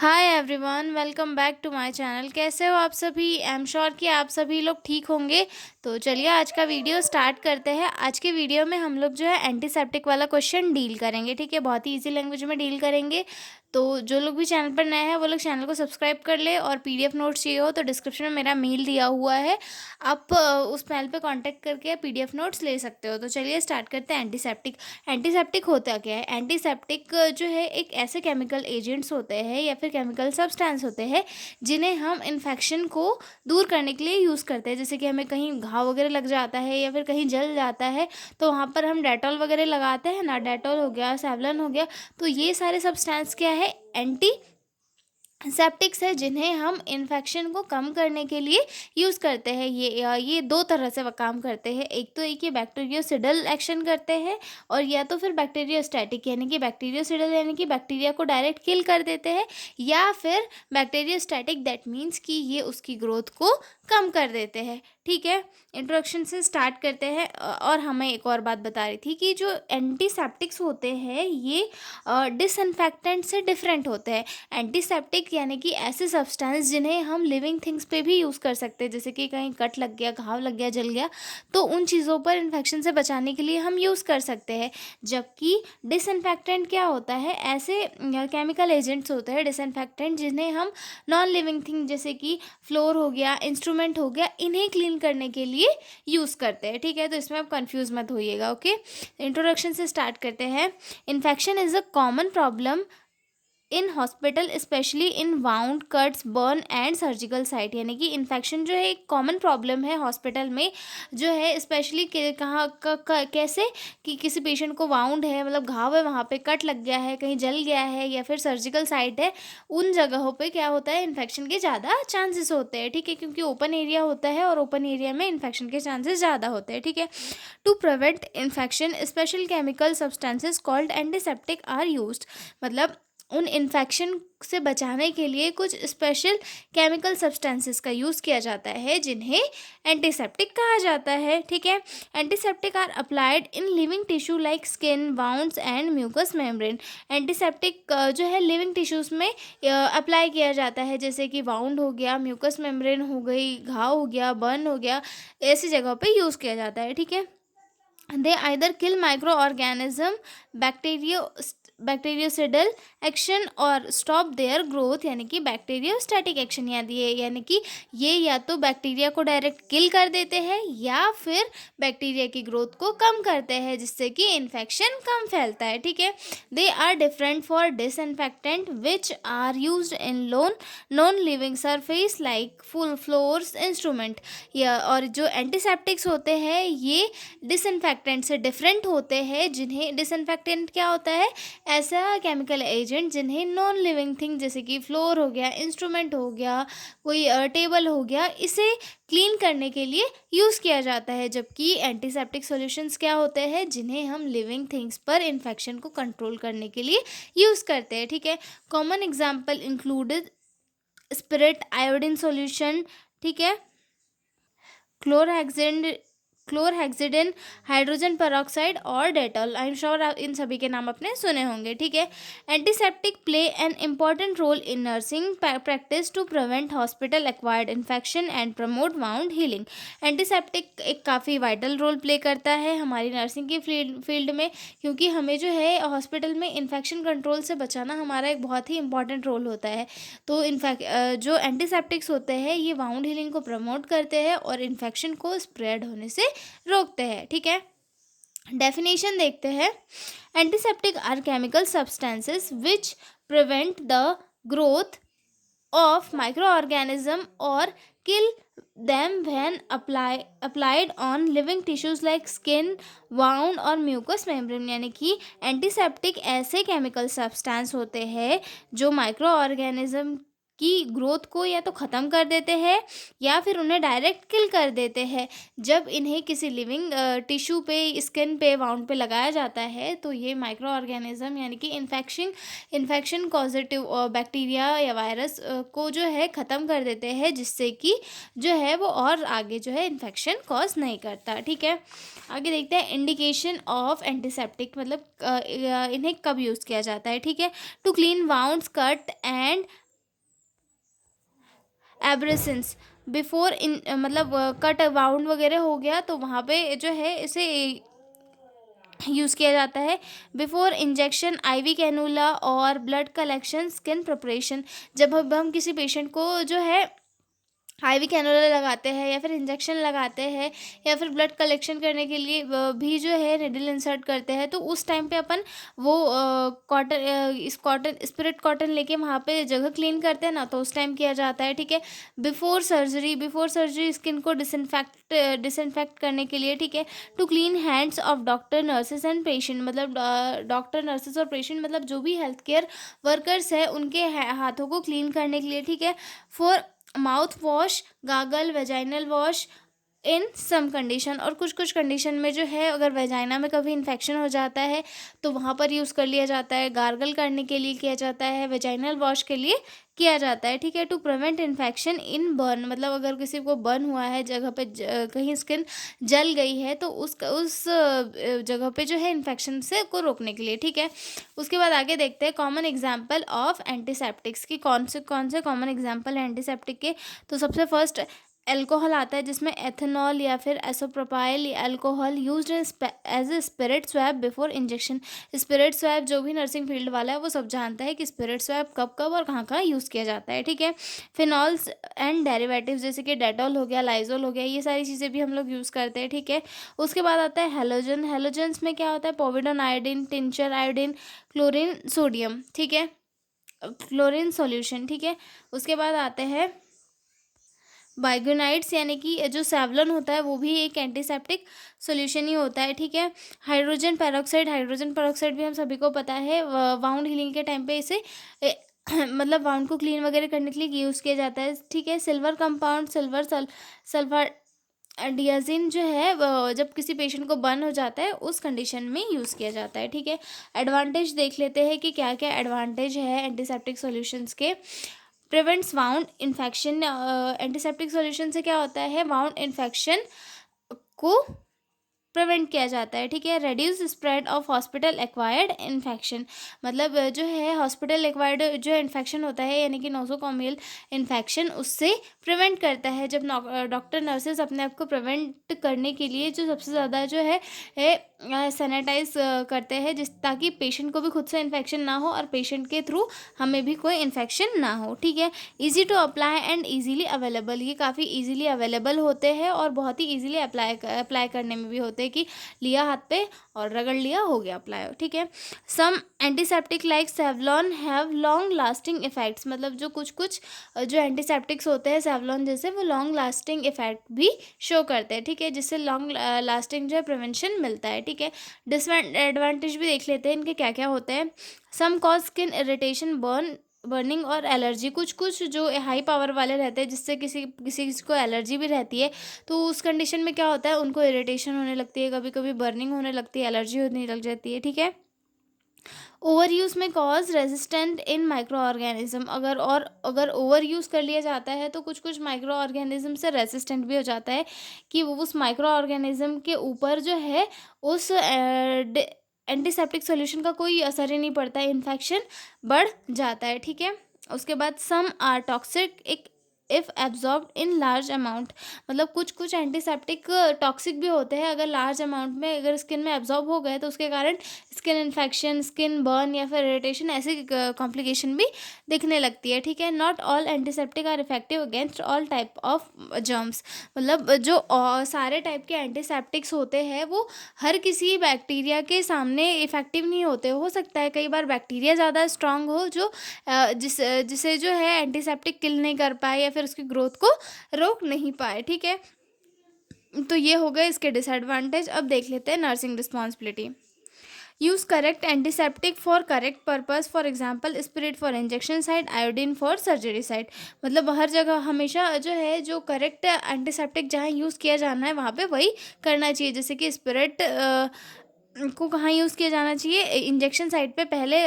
Hi everyone, welcome back to my channel. कैसे हो आप सभी? आई एम श्योर कि आप सभी लोग ठीक होंगे। तो चलिए आज का वीडियो स्टार्ट करते हैं। आज के वीडियो में हम लोग जो है एंटीसेप्टिक वाला क्वेश्चन डील करेंगे। ठीक है, बहुत ही इजी लैंग्वेज में डील करेंगे। तो जो लोग भी चैनल पर नए हैं वो लोग चैनल को सब्सक्राइब कर ले, और पीडीएफ नोट्स चाहिए हो तो डिस्क्रिप्शन में मेरा मेल दिया हुआ है। आप उस मेल पे कांटेक्ट करके पीडीएफ नोट्स ले सकते हो। तो चलिए स्टार्ट करते हैं। एंटीसेप्टिक एंटीसेप्टिक होता क्या है? एंटीसेप्टिक जो है एक ऐसे केमिकल एजेंट्स होते हैं या फिर केमिकल सब्सटेंस होते हैं जिन्हें हम इन्फेक्शन को दूर करने के लिए यूज़ करते हैं। जैसे कि हमें कहीं घाव वगैरह लग जाता है या फिर कहीं जल जाता है तो वहाँ पर हम डेटॉल वगैरह लगाते हैं ना। डेटॉल हो गया, सेवलन हो गया, तो ये सारे सब्सटेंस क्या है? एंटी सेप्टिक्स है जिन्हें हम इन्फेक्शन को कम करने के लिए यूज़ करते हैं। ये दो तरह से वो काम करते हैं। एक तो एक ये बैक्टीरियोसिडल एक्शन करते हैं, और या तो फिर बैक्टीरियोस्टैटिक, यानी कि बैक्टीरियोसिडल यानी कि बैक्टीरिया को डायरेक्ट किल कर देते हैं, या फिर बैक्टीरियोस्टैटिक दैट मीन्स कि ये उसकी ग्रोथ को कम कर देते हैं। ठीक है, इंट्रोडक्शन से स्टार्ट करते हैं। और हमें एक और बात बता रही थी कि जो एंटीसेप्टिक्स होते हैं ये डिसइंफेक्टेंट से डिफरेंट होते हैं। एंटीसेप्टिक यानी कि ऐसे सब्सटेंस जिन्हें हम लिविंग थिंग्स पे भी यूज़ कर सकते हैं। जैसे कि कहीं कट लग गया, घाव लग गया, जल गया, तो उन चीज़ों पर इन्फेक्शन से बचाने के लिए हम यूज़ कर सकते हैं। जबकि डिसइंफेक्टेंट क्या होता है? ऐसे केमिकल एजेंट्स होते हैं डिसइंफेक्टेंट जिन्हें हम नॉन लिविंग थिंग जैसे कि फ्लोर हो गया, इंस्ट्रूमेंट हो गया, इन्हें क्लीन करने के लिए यूज़ करते हैं। ठीक है, तो इसमें आप कंफ्यूज मत होइएगा। ओके, इंट्रोडक्शन से स्टार्ट करते हैं। Infection is a common problem in hospital, specially in wound, cuts, burn and surgical site. यानी कि इन्फेक्शन जो है एक कॉमन प्रॉब्लम है हॉस्पिटल में, जो है स्पेशली कहाँ कैसे कि किसी पेशेंट को वाउंड है, मतलब घाव है, वहाँ पे कट लग गया है, कहीं जल गया है, या फिर सर्जिकल साइट है, उन जगहों पे क्या होता है? इन्फेक्शन के ज़्यादा चांसेस होते हैं। ठीक है, क्योंकि ओपन एरिया होता है और ओपन एरिया में इन्फेक्शन के चांसेस ज़्यादा होते हैं। ठीक है, to prevent infection special chemical substances called antiseptic are used. मतलब उन इन्फेक्शन से बचाने के लिए कुछ स्पेशल केमिकल सब्सटेंसेस का यूज़ किया जाता है जिन्हें एंटीसेप्टिक कहा जाता है। ठीक है, antiseptic are applied in living tissue like skin, wounds and mucous membrane. Antiseptic जो है लिविंग टिश्यूज़ में अप्लाई किया जाता है, जैसे कि वाउंड हो गया, म्यूकस मेम्ब्रेन हो गई, घाव हो गया, बर्न हो गया, ऐसी जगहों पे यूज़ किया जाता है। ठीक है, they either kill microorganism, bacteria bactericidal action और स्टॉप देयर ग्रोथ, यानी कि बैक्टीरियोस्टैटिक एक्शन। यानी कि ये या तो बैक्टीरिया को डायरेक्ट किल कर देते हैं या फिर बैक्टीरिया की ग्रोथ को कम करते हैं, जिससे कि इन्फेक्शन कम फैलता है। ठीक है, they are different for disinfectant which are used in non living surface like full floors instrument. या और जो एंटीसेप्टिक्स होते हैं ये डिसइंफेक्टेंट से डिफरेंट होते हैं, जिन्हें डिसइंफेक्टेंट क्या होता है? ऐसा केमिकल एजेंट जिन्हें नॉन लिविंग थिंग जैसे कि फ्लोर हो गया, इंस्ट्रूमेंट हो गया, कोई टेबल हो गया, इसे क्लीन करने के लिए यूज़ किया जाता है। जबकि एंटीसेप्टिक सॉल्यूशंस क्या होते हैं? जिन्हें हम लिविंग थिंग्स पर इन्फेक्शन को कंट्रोल करने के लिए यूज़ करते हैं। ठीक है, common example included spirit, iodine solution, ठीक है, क्लोरहेक्सिन क्लोरहेक्सिडिन, हाइड्रोजन पेरोक्साइड और डेटॉल। आई एम श्योर इन सभी के नाम आपने सुने होंगे। ठीक है, antiseptic play an important role in nursing practice to prevent hospital acquired infection and promote wound healing. Antiseptic एक काफ़ी वाइटल रोल प्ले करता है हमारी नर्सिंग की फील्ड में, क्योंकि हमें जो है हॉस्पिटल में इन्फेक्शन कंट्रोल से बचाना हमारा एक बहुत ही इंपॉर्टेंट रोल होता है। तो जो एंटीसेप्टिक्स होते हैं ये वाउंड हीलिंग को प्रमोट करते हैं और इन्फेक्शन को स्प्रेड होने से रोकते हैं। ठीक है, डेफिनेशन देखते हैं। Antiseptic are chemical substances which prevent the growth of microorganism or kill them when applied on living tissues like skin, wound और mucous membrane। यानी कि एंटीसेप्टिक ऐसे केमिकल सब्सटेंस होते हैं जो माइक्रो ऑर्गेनिज्म की ग्रोथ को या तो ख़त्म कर देते हैं या फिर उन्हें डायरेक्ट किल कर देते हैं। जब इन्हें किसी लिविंग टिश्यू पे, स्किन पे, वाउंड पे लगाया जाता है तो ये माइक्रो ऑर्गेनिज्म यानी कि इन्फेक्शन कॉजेटिव बैक्टीरिया या वायरस को जो है ख़त्म कर देते हैं, जिससे कि जो है वो और आगे जो है इन्फेक्शन कॉज नहीं करता। ठीक है, आगे देखते हैं इंडिकेशन ऑफ एंटीसेप्टिक, मतलब इन्हें कब यूज़ किया जाता है। ठीक है, to clean wounds, cut and abrasions before in मतलब कट वाउंड वगैरह हो गया तो वहाँ पे जो है इसे यूज़ किया जाता है। बिफोर इंजेक्शन आईवी कैनुला और ब्लड कलेक्शन स्किन प्रिपरेशन, जब अब हम किसी पेशेंट को जो है आईवी कैनुला लगाते हैं या फिर इंजेक्शन लगाते हैं या फिर ब्लड कलेक्शन करने के लिए भी जो है निडल इंसर्ट करते हैं, तो उस टाइम पे अपन वो कॉटन इस कॉटन स्पिरिट कॉटन लेके वहाँ पे जगह क्लीन करते हैं ना, तो उस टाइम किया जाता है। ठीक है। बिफोर सर्जरी स्किन को डिसइंफेक्ट करने के लिए। ठीक है। To clean hands of doctor nurses and patient, मतलब डॉक्टर नर्सेस और पेशेंट मतलब जो भी हेल्थ केयर वर्कर्स है उनके हाथों को क्लीन करने के लिए। ठीक है। For mouth wash, gargle, vaginal wash in some condition, और कुछ कुछ कंडीशन में जो है अगर वेजाइना में कभी इन्फेक्शन हो जाता है तो वहाँ पर यूज़ कर लिया जाता है। गार्गल करने के लिए किया जाता है, वेजाइनल वॉश के लिए किया जाता है। ठीक है। To prevent infection in burn, मतलब अगर किसी को बर्न हुआ है जगह पे कहीं स्किन जल गई है तो उस जगह पे जो है इन्फेक्शन से को रोकने के लिए। ठीक है। उसके बाद आगे देखते हैं कॉमन एग्जाम्पल ऑफ एंटीसेप्टिक्स की कौन से कॉमन एग्जाम्पल है एंटीसेप्टिक के। तो सबसे फर्स्ट अल्कोहल आता है, जिसमें एथेनॉल या फिर isopropyl alcohol used as a spirit swab before injection. Spirit swab जो भी नर्सिंग फील्ड वाला है वो सब जानता है कि स्पिरिट स्वैब कब कब और कहाँ कहाँ यूज़ किया जाता है। ठीक है। फिनॉल्स एंड डेरिवेटिव्स जैसे कि डेटॉल हो गया, लाइजोल हो गया, ये सारी चीज़ें भी हम लोग यूज़ करते हैं। ठीक है। उसके बाद आता है हेलोजन। हेलोजन्स में क्या होता है, povidone iodine, tincture iodine, chlorine sodium. ठीक है। Chlorine solution. ठीक है। उसके बाद आते हैं बाइगोनाइट्स, यानी कि जो सेवलॉन होता है वो भी एक एंटीसेप्टिक सॉल्यूशन ही होता है। ठीक है। हाइड्रोजन पेरोक्साइड भी हम सभी को पता है, वाउंड हीलिंग के टाइम पे इसे मतलब वाउंड को क्लीन वगैरह करने के लिए यूज़ किया जाता है। ठीक है। सिल्वर कंपाउंड, सल्फर डियाजिन जो है जब किसी पेशेंट को बर्न हो जाता है उस कंडीशन में यूज़ किया जाता है। ठीक है। एडवांटेज देख लेते हैं कि क्या क्या एडवांटेज है एंटीसेप्टिक सॉल्यूशंस के। Prevents wound infection, antiseptic solution से क्या होता है, वाउंड इन्फेक्शन को प्रिवेंट किया जाता है। ठीक है। Reduce spread of hospital acquired infection, मतलब जो है हॉस्पिटल एक्वायर्ड जो इन्फेक्शन होता है यानी कि नोसोकोमियल इन्फेक्शन, उससे प्रिवेंट करता है। जब डॉक्टर नर्सेज अपने आप को प्रिवेंट करने के लिए जो सबसे ज़्यादा जो है सैनिटाइज करते हैं, जिस ताकि पेशेंट को भी खुद से इन्फेक्शन ना हो और पेशेंट के थ्रू हमें भी कोई इन्फेक्शन ना हो। ठीक है। Easy to apply and easily available, ये काफ़ी ईजीली अवेलेबल होते हैं और बहुत ही ईजीली अप्लाई करने में भी होते हैं कि लिया हाथ पे और रगड़ लिया, हो गया अप्लाई। ठीक है। Some antiseptic like Savlon have long lasting effects, मतलब जो कुछ कुछ जो एंटीसेप्टिक्स होते हैं सेवलॉन जैसे, वो लॉन्ग लास्टिंग इफेक्ट भी शो करते हैं। ठीक है। जिससे लॉन्ग लास्टिंग जो है प्रिवेंशन मिलता है। ठीक है। डिसएडवांटेज भी देख लेते हैं इनके क्या क्या होते हैं। Some cause skin irritation, burning और एलर्जी, कुछ कुछ जो हाई पावर वाले रहते हैं जिससे किसी किसी को एलर्जी भी रहती है, तो उस कंडीशन में क्या होता है, उनको इरिटेशन होने लगती है, कभी कभी बर्निंग होने लगती है, एलर्जी होने लग जाती है। ठीक है। ओवर यूज़ में कॉज रेजिस्टेंट इन माइक्रो ऑर्गेनिज्म, अगर ओवर यूज़ कर लिया जाता है तो कुछ कुछ माइक्रो ऑर्गेनिज्म से रेजिस्टेंट भी हो जाता है कि वो उस माइक्रो ऑर्गेनिज्म के ऊपर जो है उस एंटीसेप्टिक सॉल्यूशन का कोई असर ही नहीं पड़ता है, इन्फेक्शन बढ़ जाता है। ठीक है। उसके बाद some are toxic if absorbed in large amount, मतलब कुछ कुछ एंटीसेप्टिक टॉक्सिक भी होते हैं, अगर लार्ज अमाउंट में अगर स्किन में एब्जॉर्ब हो गए तो उसके कारण स्किन इन्फेक्शन, स्किन बर्न या फिर इरिटेशन ऐसी कॉम्प्लिकेशन भी दिखने लगती है। ठीक है। Not all antiseptic are effective against all type of germs, मतलब जो सारे टाइप के एंटीसेप्टिक्स होते हैं वो हर किसी बैक्टीरिया के सामने इफेक्टिव नहीं होते। हो सकता है कई बार बैक्टीरिया ज़्यादा स्ट्रांग हो जो जिसे जो है एंटीसेप्टिक किल नहीं कर पाए या फिर उसकी ग्रोथ को रोक नहीं पाए। ठीक है। तो ये हो गए इसके डिसएडवांटेज। अब देख लेते हैं nursing responsibility. Use correct antiseptic for correct purpose, for example spirit for injection side, iodine for surgery side, मतलब हर जगह हमेशा जो है जो करेक्ट एंटीसेप्टिक जहाँ यूज़ किया जाना है वहाँ पे वही करना चाहिए। जैसे कि स्पिरिट को कहाँ यूज़ किया जाना चाहिए, इंजेक्शन साइड पे पहले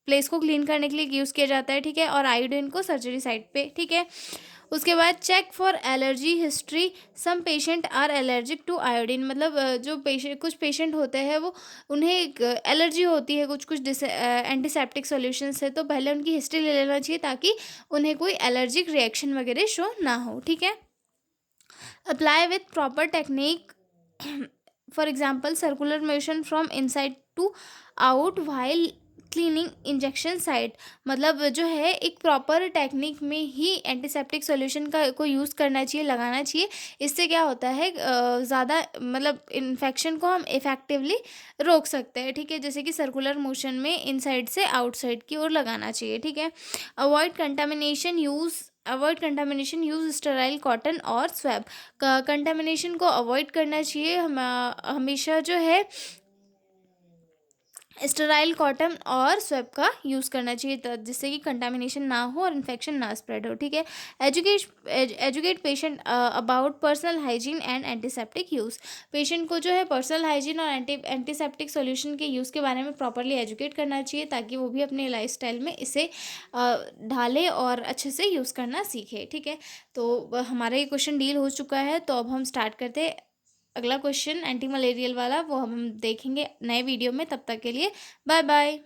प्लेस को क्लीन करने के लिए यूज़ किया जाता है। ठीक है। और आयोडीन को सर्जरी साइड पे। ठीक है। उसके बाद check for allergy history, some patient are allergic to iodine, मतलब जो पेशेंट, कुछ पेशेंट होते हैं वो उन्हें एक एलर्जी होती है कुछ कुछ एंटीसेप्टिक सॉल्यूशन से, तो पहले उनकी हिस्ट्री ले लेना चाहिए ताकि उन्हें कोई एलर्जिक रिएक्शन वगैरह शो ना हो, ठीक है। Apply with proper technique, for example circular motion from inside to out while cleaning injection site, मतलब जो है एक प्रॉपर टेक्निक में ही एंटीसेप्टिक सॉल्यूशन का को यूज़ करना चाहिए, लगाना चाहिए। इससे क्या होता है, ज़्यादा मतलब इन्फेक्शन को हम इफ़ेक्टिवली रोक सकते हैं, ठीक है। जैसे कि सर्कुलर मोशन में इनसाइड से आउटसाइड की ओर लगाना चाहिए, ठीक है। Avoid contamination, use sterile cotton और स्वैब, कंटामिनेशन को अवॉइड करना चाहिए। हम हमेशा जो है स्टेराइल कॉटन और स्वेब का यूज़ करना चाहिए, जिससे कि कंटामिनेशन ना हो और इन्फेक्शन ना स्प्रेड हो, ठीक है। Educate patient about personal hygiene and antiseptic use, patient को जो है पर्सनल हाइजीन और एंटीसेप्टिक सॉल्यूशन के यूज़ के बारे में प्रॉपरली एजुकेट करना चाहिए, ताकि वो भी अपने लाइफस्टाइल में इसे ढाले और अच्छे से यूज़ करना सीखे, ठीक है। तो हमारा ये क्वेश्चन डील हो चुका है, तो अब हम स्टार्ट करते हैं अगला क्वेश्चन एंटी मलेरियल वाला, वो हम देखेंगे नए वीडियो में। तब तक के लिए बाय बाय।